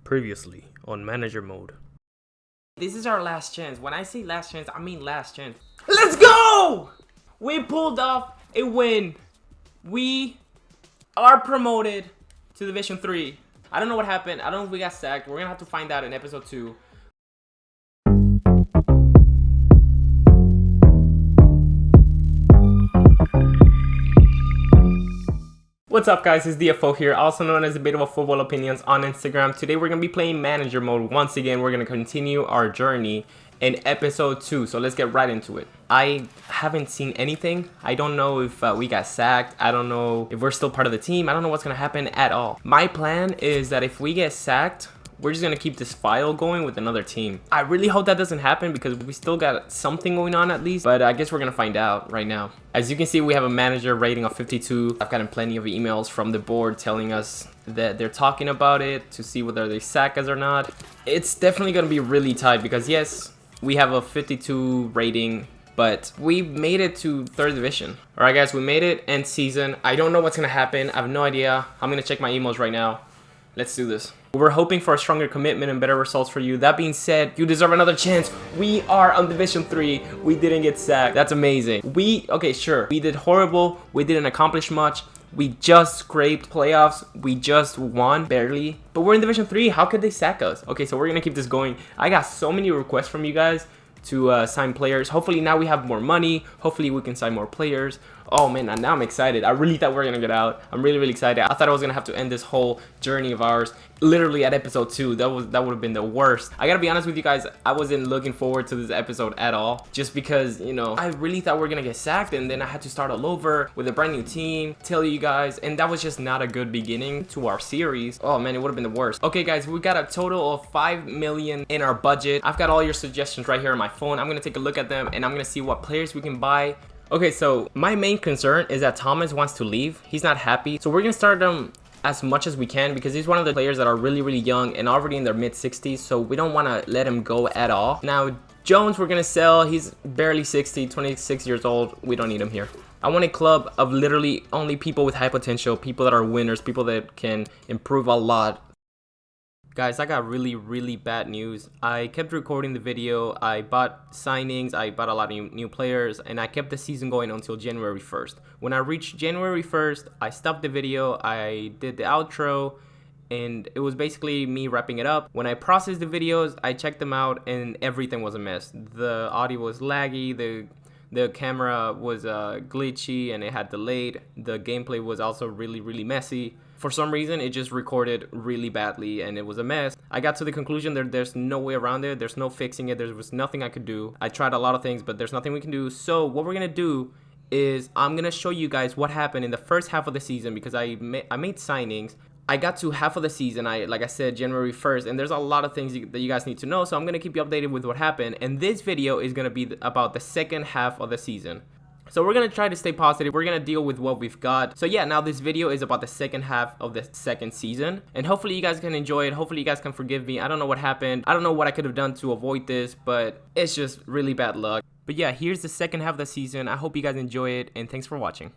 Previously on manager mode. This is our last chance. When I say last chance, I mean last chance. Let's go! We pulled off a win. We are promoted to Division 3. I don't know what happened. I don't know if we got sacked. We're going to have to find out in episode 2. What's up, guys? It's DFO here, also known as Debatable Football Opinions on Instagram. Today we're going to be playing manager mode. Once again, we're going to continue our journey in episode 2. So let's get right into it. I haven't seen anything. I don't know if we got sacked. I don't know if we're still part of the team. I don't know what's going to happen at all. My plan is that if we get sacked, we're just going to keep this file going with another team. I really hope that doesn't happen because we still got something going on at least. But I guess we're going to find out right now. As you can see, we have a manager rating of 52. I've gotten plenty of emails from the board telling us that they're talking about it to see whether they sack us or not. It's definitely going to be really tight because yes, we have a 52 rating, but we made it to 3rd division. All right, guys, we made it end season. I don't know what's going to happen. I have no idea. I'm going to check my emails right now. Let's do this. We're hoping for a stronger commitment and better results for you. That being said, you deserve another chance. We are on Division 3. We didn't get sacked. That's amazing. Okay, sure. We did horrible. We didn't accomplish much. We just scraped playoffs. We just won, barely. But we're in Division 3. How could they sack us? Okay, so we're going to keep this going. I got so many requests from you guys to sign players. Hopefully now we have more money. Hopefully we can sign more players. Oh man, now I'm excited. I really thought we were gonna get out. I'm really excited. I thought I was gonna have to end this whole journey of ours literally at episode 2. That would have been the worst. I gotta be honest with you guys, I wasn't looking forward to this episode at all, just because, you know, I really thought we were gonna get sacked and then I had to start all over with a brand new team, tell you guys, and that was just not a good beginning to our series. Oh man, it would have been the worst. Okay guys, we got a total of 5 million in our budget. I've got all your suggestions right here on my phone. I'm gonna take a look at them and I'm gonna see what players we can buy. Okay, so my main concern is that Thomas wants to leave. He's not happy. So we're going to start him as much as we can because he's one of the players that are really young and already in their mid-60s. So we don't want to let him go at all. Now, Jones, we're going to sell. He's barely 60, 26 years old. We don't need him here. I want a club of literally only people with high potential, people that are winners, people that can improve a lot. Guys, I got really bad news. I kept recording the video. I bought signings. I bought a lot of new players. And I kept the season going until January 1st. When I reached January 1st, I stopped the video. I did the outro. And it was basically me wrapping it up. When I processed the videos, I checked them out. And everything was a mess. The audio was laggy. The camera was glitchy. And it had delayed. The gameplay was also really messy. For some reason, it just recorded really badly and it was a mess. I got to the conclusion that there's no way around it. There's no fixing it. There was nothing I could do. I tried a lot of things, but there's nothing we can do. So what we're going to do is I'm going to show you guys what happened in the first half of the season because I made signings. I got to half of the season, like I said, January 1st, and there's a lot of things that you guys need to know. So I'm going to keep you updated with what happened. And this video is going to be about the second half of the season. So we're going to try to stay positive. We're going to deal with what we've got. So yeah, now this video is about the second half of the second season. And hopefully you guys can enjoy it. Hopefully you guys can forgive me. I don't know what happened. I don't know what I could have done to avoid this, but it's just really bad luck. But yeah, here's the second half of the season. I hope you guys enjoy it and thanks for watching.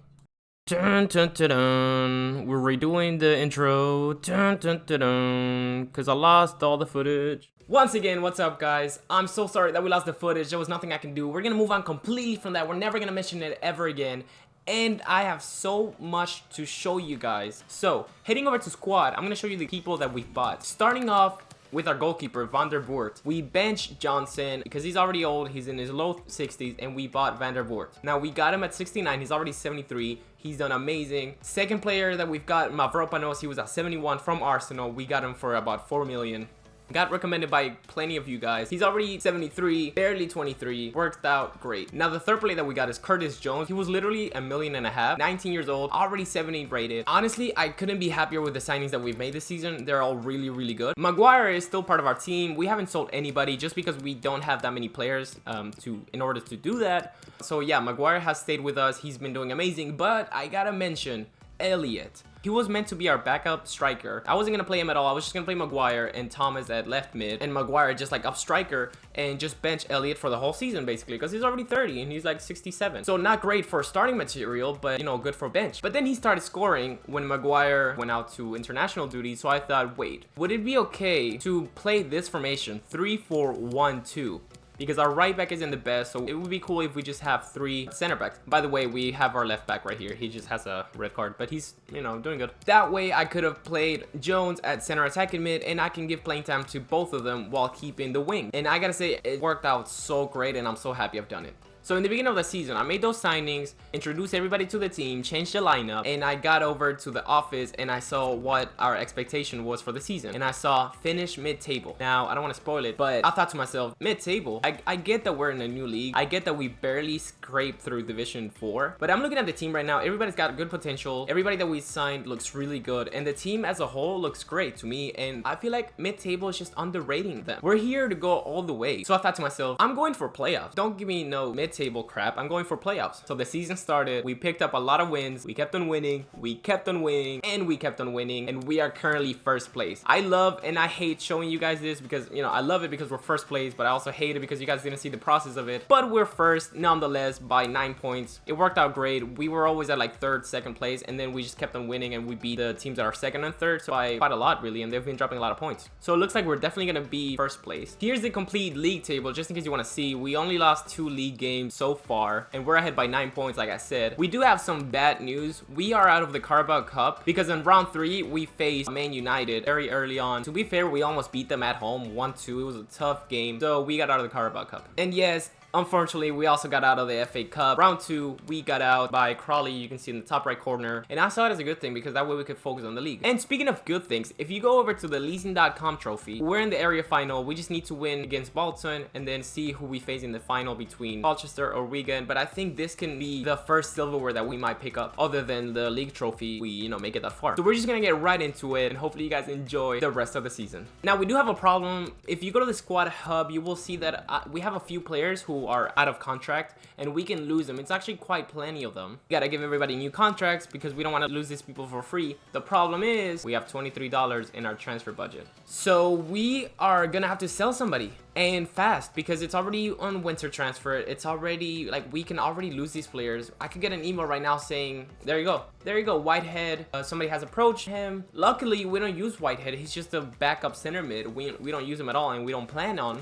Dun, dun, dun, dun. We're redoing the intro. Dun, dun, dun, dun, because I lost all the footage. Once again, what's up, guys? I'm so sorry that we lost the footage. There was nothing I can do. We're going to move on completely from that. We're never going to mention it ever again. And I have so much to show you guys. So, heading over to squad, I'm going to show you the people that we've bought. Starting off with our goalkeeper, Van der Voort. We benched Johnson because he's already old. He's in his low 60s, and we bought Van der Voort. Now, we got him at 69. He's already 73. He's done amazing. Second player that we've got, Mavropanos. He was at 71 from Arsenal. We got him for about 4 million. Got recommended by plenty of you guys. He's already 73, barely 23. Worked out great. Now, the third player that we got is Curtis Jones. He was literally $1.5 million, 19 years old, already 78 rated. Honestly, I couldn't be happier with the signings that we've made this season. They're all really good. Maguire is still part of our team. We haven't sold anybody just because we don't have that many players in order to do that. So yeah, Maguire has stayed with us. He's been doing amazing, but I gotta mention Elliot. He was meant to be our backup striker. I wasn't going to play him at all. I was just going to play Maguire and Thomas at left mid, and Maguire just like up striker, and just bench Elliott for the whole season basically, because he's already 30 and he's like 67. So not great for starting material, but you know, good for bench. But then he started scoring when Maguire went out to international duty. So I thought, wait, would it be okay to play this formation 3-4-1-2? Because our right back isn't the best, so it would be cool if we just have 3 center backs. By the way, we have our left back right here. He just has a red card, but he's, you know, doing good. That way, I could have played Jones at center attacking mid, and I can give playing time to both of them while keeping the wing. And I gotta say, it worked out so great, and I'm so happy I've done it. So in the beginning of the season, I made those signings, introduced everybody to the team, changed the lineup, and I got over to the office and I saw what our expectation was for the season. And I saw finish mid-table. Now, I don't want to spoil it, but I thought to myself, mid-table? I get that we're in a new league. I get that we barely scraped through Division 4. But I'm looking at the team right now. Everybody's got good potential. Everybody that we signed looks really good. And the team as a whole looks great to me. And I feel like mid-table is just underrating them. We're here to go all the way. So I thought to myself, I'm going for playoffs. Don't give me no mid-table crap. I'm going for playoffs. So the season started. We picked up a lot of wins. We kept on winning. We kept on winning. And we kept on winning. And we are currently first place. I love and I hate showing you guys this because, you know, I love it because we're first place, but I also hate it because you guys didn't see the process of it. But we're first nonetheless by 9 points. It worked out great. We were always at like third, second place, and then we just kept on winning and we beat the teams that are second and third. So by quite a lot really, and they've been dropping a lot of points. So it looks like we're definitely gonna be first place. Here's the complete league table, just in case you want to see. We only lost 2 league games so far, and we're ahead by 9 points, like I said. We do have some bad news. We are out of the Carabao Cup because in round 3 we faced Man United very early on. To be fair, we almost beat them at home 1-2. It was a tough game, so we got out of the Carabao Cup. And yes, unfortunately, we also got out of the FA Cup. Round 2, we got out by Crawley. You can see in the top right corner. And I saw it as a good thing because that way we could focus on the league. And speaking of good things, if you go over to the leasing.com trophy, we're in the area final. We just need to win against Bolton and then see who we face in the final between Colchester or Wigan. But I think this can be the first silverware that we might pick up other than the league trophy. We, you know, make it that far. So we're just going to get right into it and hopefully you guys enjoy the rest of the season. Now, we do have a problem. If you go to the squad hub, you will see that we have a few players who are out of contract and we can lose them. It's actually quite plenty of them. We gotta give everybody new contracts because we don't want to lose these people for free. The problem is we have $23 in our transfer budget. So we are gonna have to sell somebody and fast because it's already on winter transfer. It's already like we can already lose these players. I could get an email right now saying, there you go, Whitehead. Somebody has approached him. Luckily, we don't use Whitehead. He's just a backup center mid. We don't use him at all and we don't plan on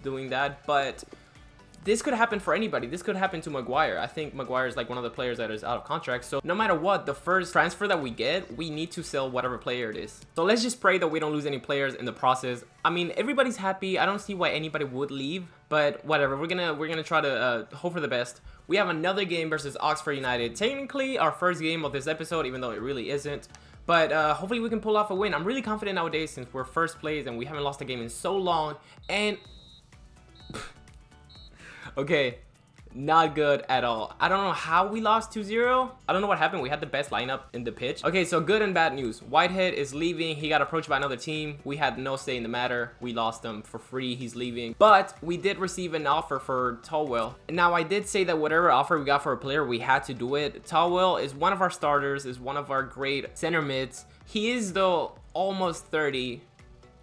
doing that, but this could happen for anybody. This could happen to Maguire. I think Maguire is like one of the players that is out of contract. So no matter what, the first transfer that we get, we need to sell whatever player it is. So let's just pray that we don't lose any players in the process. I mean, everybody's happy. I don't see why anybody would leave, but whatever. We're gonna try to hope for the best. We have another game versus Oxford United. Technically, our first game of this episode, even though it really isn't. But hopefully we can pull off a win. I'm really confident nowadays since we're first place and we haven't lost a game in so long. And okay, not good at all. I don't know how we lost 2-0. I don't know what happened. We had the best lineup in the pitch. Okay, so good and bad news. Whitehead is leaving. He got approached by another team. We had no say in the matter. We lost him for free. He's leaving. But we did receive an offer for Tolwell. Now, I did say that whatever offer we got for a player, we had to do it. Tolwell is one of our starters, is one of our great center mids. He is, though, almost 30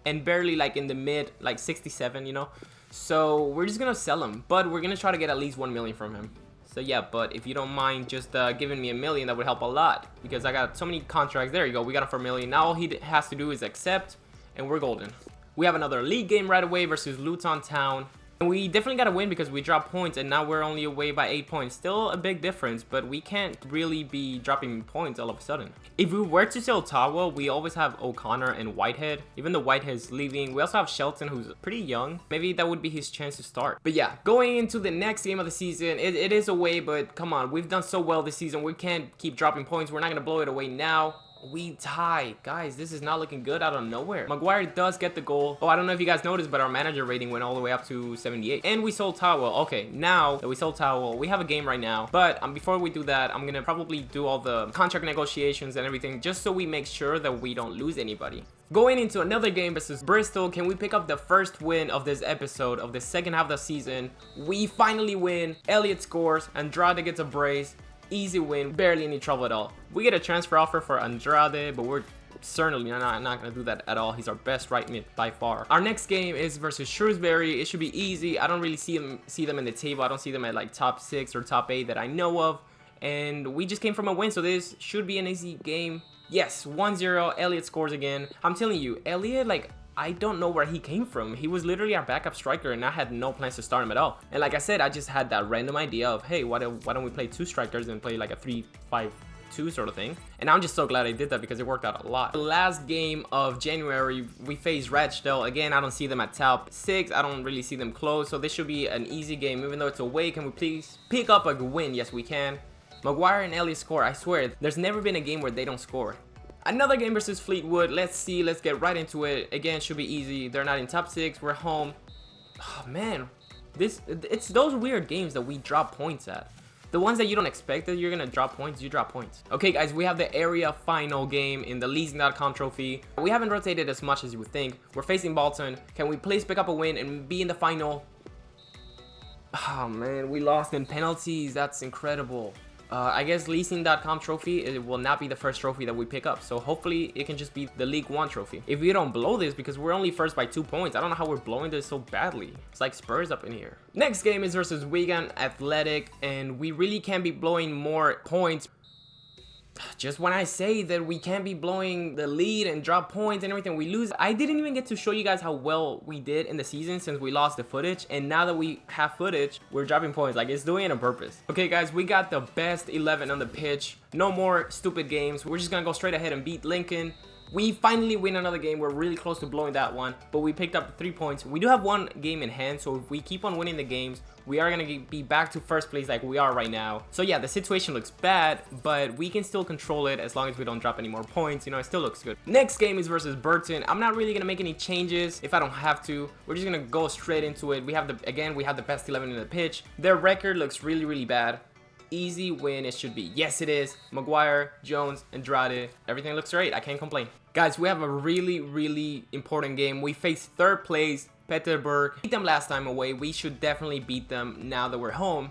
and barely like in the mid, like 67, you know? So we're just gonna sell him, but we're gonna try to get at least 1 million from him. So yeah, but if you don't mind just giving me $1 million, that would help a lot because I got so many contracts. There you go, we got him for $1 million. Now all he has to do is accept and we're golden. We have another league game right away versus Luton Town. And we definitely got to win because we dropped points and now we're only away by 8 points. Still a big difference, but we can't really be dropping points all of a sudden. If we were to sell Towell, we always have O'Connor and Whitehead. Even though Whitehead's leaving, we also have Shelton, who's pretty young. Maybe that would be his chance to start. But yeah, going into the next game of the season, it is away, but come on, we've done so well this season. We can't keep dropping points. We're not going to blow it away now. We tie. Guys, this is not looking good out of nowhere. Maguire does get the goal. Oh, I don't know if you guys noticed, but our manager rating went all the way up to 78. And we sold Towell. Okay, now that we sold Towell, we have a game right now. But before we do that, I'm going to probably do all the contract negotiations and everything just so we make sure that we don't lose anybody. Going into another game versus Bristol, can we pick up the first win of this episode of the second half of the season? We finally win. Elliott scores. Andrade gets a brace. Easy win, barely any trouble at all. We get a transfer offer for Andrade, but we're certainly not gonna do that at all. He's our best right mid by far. Our next game is versus Shrewsbury. It should be easy. I don't really see them in the table. I don't see them at like top 6 or top 8 that I know of. And we just came from a win, so this should be an easy game. Yes, 1-0. Elliott scores again. I'm telling you, Elliott, like, I don't know where he came from. He was literally our backup striker, and I had no plans to start him at all. And like I said, I just had that random idea of, hey, why don't we play 2 strikers and play like a 3-5-2 sort of thing. And I'm just so glad I did that because it worked out a lot. The last game of January, we faced Rochdale. Again, I don't see them at top 6. I don't really see them close, so this should be an easy game. Even though it's away, can we please pick up a win? Yes, we can. Maguire and Elliott score. I swear, there's never been a game where they don't score. Another game versus Fleetwood. Let's see. Let's get right into it. Again, should be easy. They're not in top 6. We're home. Oh, man. It's those weird games that we drop points at. The ones that you don't expect that you're going to drop points, you drop points. Okay, guys, we have the area final game in the leasing.com trophy. We haven't rotated as much as you would think. We're facing Bolton. Can we please pick up a win and be in the final? Oh, man, we lost in penalties. That's incredible. I guess leasing.com trophy, it will not be the first trophy that we pick up. So hopefully it can just be the League 1 trophy. If we don't blow this, because we're only first by 2 points, I don't know how we're blowing this so badly. It's like Spurs up in here. Next game is versus Wigan Athletic, and we really can't be blowing more points. Just when I say that we can't be blowing the lead and drop points and everything, we lose. I didn't even get to show you guys how well we did in the season since we lost the footage. And now that we have footage, we're dropping points. Like, it's doing it on purpose. Okay, guys, we got the best 11 on the pitch. No more stupid games. We're just going to go straight ahead and beat Lincoln. We finally win another game. We're really close to blowing that one, but we picked up 3 points. We do have 1 game in hand, so if we keep on winning the games, we are going to be back to first place like we are right now. So yeah, the situation looks bad, but we can still control it as long as we don't drop any more points. You know, it still looks good. Next game is versus Burton. I'm not really going to make any changes if I don't have to. We're just going to go straight into it. We have the best 11 in the pitch. Their record looks really, really bad. Easy win it should be. Yes, it is. Maguire, Jones, Andrade. Everything looks great. I can't complain. Guys, we have a really, really important game. We face 3rd place Peterborough. Beat them last time away. We should definitely beat them now that we're home.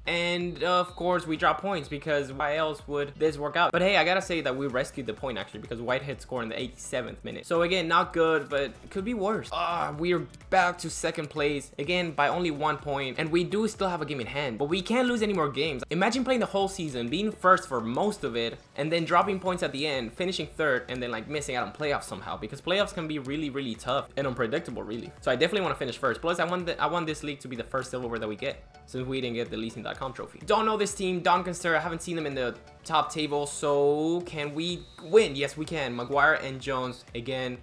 And of course we drop points because why else would this work out? But hey, I gotta say that we rescued the point actually because Whitehead scored in the 87th minute. So again, not good, but it could be worse. We're back to 2nd place again by only 1 point, and we do still have a game in hand, but we can't lose any more games. Imagine playing the whole season, being first for most of it, and then dropping points at the end, finishing 3rd, and then like missing out on playoffs somehow, because playoffs can be really, really tough and unpredictable really. So I definitely want to finish first. Plus I want this league to be the first silverware that we get since we didn't get the leasing.com trophy. Don't know this team, Doncaster. I haven't seen them in the top table, so can we win? Yes, we can. Maguire and Jones again.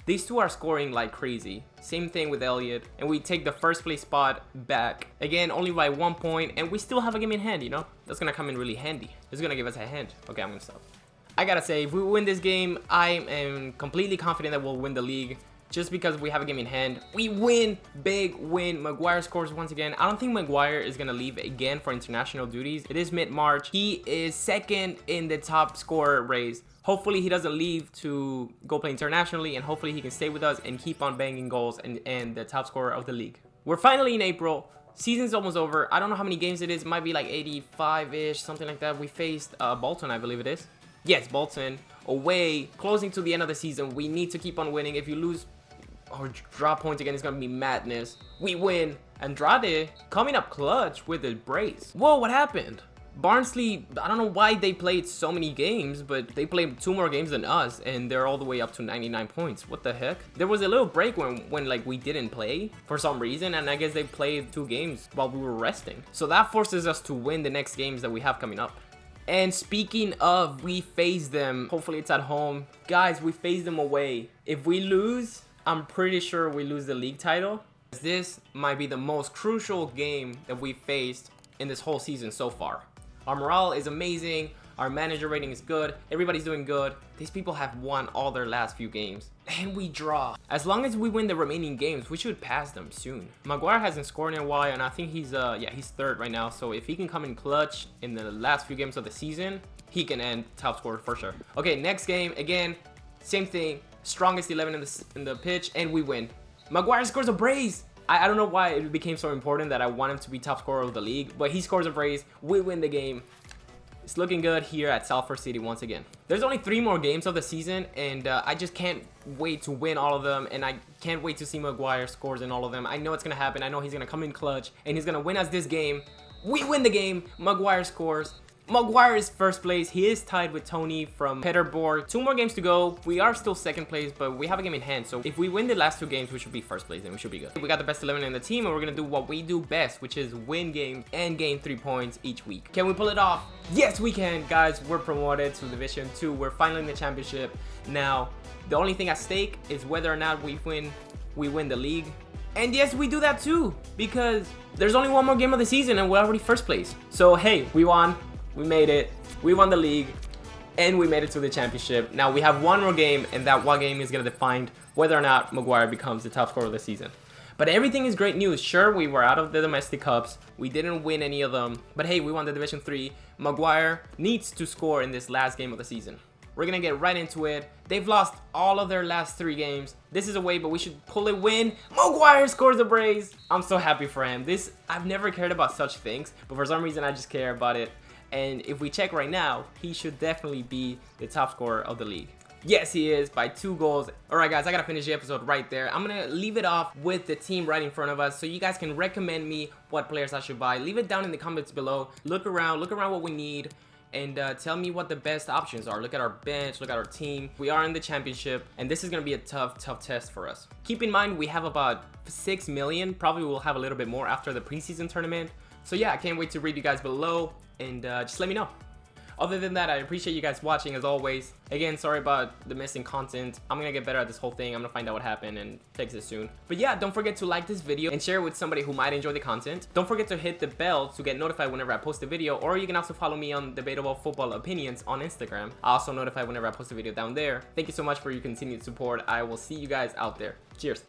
These two are scoring like crazy. Same thing with Elliott, and we take the 1st place spot back again, only by 1 point, and we still have a game in hand. You know, that's gonna come in really handy. It's gonna give us a hand. Okay, I'm gonna stop. I gotta say, if we win this game, I am completely confident that we'll win the league. Just because we have a game in hand. We win. Big win. Maguire scores once again. I don't think Maguire is going to leave again for international duties. It is mid-March. He is 2nd in the top scorer race. Hopefully he doesn't leave to go play internationally, and hopefully he can stay with us and keep on banging goals and the top scorer of the league. We're finally in April. Season's almost over. I don't know how many games it is. It might be like 85-ish, something like that. We faced Bolton, I believe it is. Yes, Bolton. Away. Closing to the end of the season. We need to keep on winning. If you lose or drop points again, it's gonna be madness. We win. Andrade coming up clutch with a brace. Whoa, what happened? Barnsley, I don't know why they played so many games, but they played 2 more games than us, and they're all the way up to 99 points. What the heck? There was a little break when like we didn't play for some reason, and I guess they played 2 games while we were resting. So that forces us to win the next games that we have coming up. And speaking of, we face them. Hopefully it's at home. Guys, we face them away. If we lose, I'm pretty sure we lose the league title. This might be the most crucial game that we faced in this whole season so far. Our morale is amazing. Our manager rating is good. Everybody's doing good. These people have won all their last few games. And we draw. As long as we win the remaining games, we should pass them soon. Maguire hasn't scored in a while, and I think he's 3rd right now. So if he can come in clutch in the last few games of the season, he can end top scorer for sure. Okay, next game, again, same thing. Strongest 11 in the pitch, and we win. Maguire scores a brace. I don't know why it became so important that I want him to be top scorer of the league, but he scores a brace. We win the game. It's looking good here at Salford City once again. There's only 3 more games of the season, and I just can't wait to win all of them, and I can't wait to see Maguire scores in all of them. I know it's going to happen. I know he's going to come in clutch, and he's going to win us this game. We win the game. Maguire scores. Maguire is first place. He is tied with Tony from Peterborough. 2 more games to go. We are still second place, but we have a game in hand. So if we win the last 2 games, we should be first place and we should be good. We got the best 11 in the team, and we're going to do what we do best, which is win games and gain 3 points each week. Can we pull it off? Yes, we can, guys. We're promoted to Division 2. We're finally in the championship. Now, the only thing at stake is whether or not we win the league. And yes, we do that too, because there's only 1 more game of the season and we're already first place. So hey, we won. We made it. We won the league, and we made it to the championship. Now we have 1 more game, and that 1 game is going to define whether or not Maguire becomes the top scorer of the season. But everything is great news. Sure, we were out of the domestic cups. We didn't win any of them. But hey, we won the Division 3. Maguire needs to score in this last game of the season. We're going to get right into it. They've lost all of their last 3 games. This is a way, but we should pull a win. Maguire scores the brace. I'm so happy for him. I've never cared about such things, but for some reason I just care about it. And if we check right now, he should definitely be the top scorer of the league. Yes, he is, by 2 goals. Alright guys, I gotta finish the episode right there. I'm gonna leave it off with the team right in front of us, so you guys can recommend me what players I should buy. Leave it down in the comments below. Look around what we need, and tell me what the best options are. Look at our bench, look at our team. We are in the championship, and this is gonna be a tough test for us. Keep in mind, we have about 6 million. Probably we'll have a little bit more after the preseason tournament. So yeah, I can't wait to read you guys below, and just let me know. Other than that, I appreciate you guys watching as always. Again, sorry about the missing content. I'm gonna get better at this whole thing. I'm gonna find out what happened and fix it soon. But yeah, don't forget to like this video and share it with somebody who might enjoy the content. Don't forget to hit the bell to get notified whenever I post a video, or you can also follow me on Debatable Football Opinions on Instagram. I also notify whenever I post a video down there. Thank you so much for your continued support. I will see you guys out there. Cheers.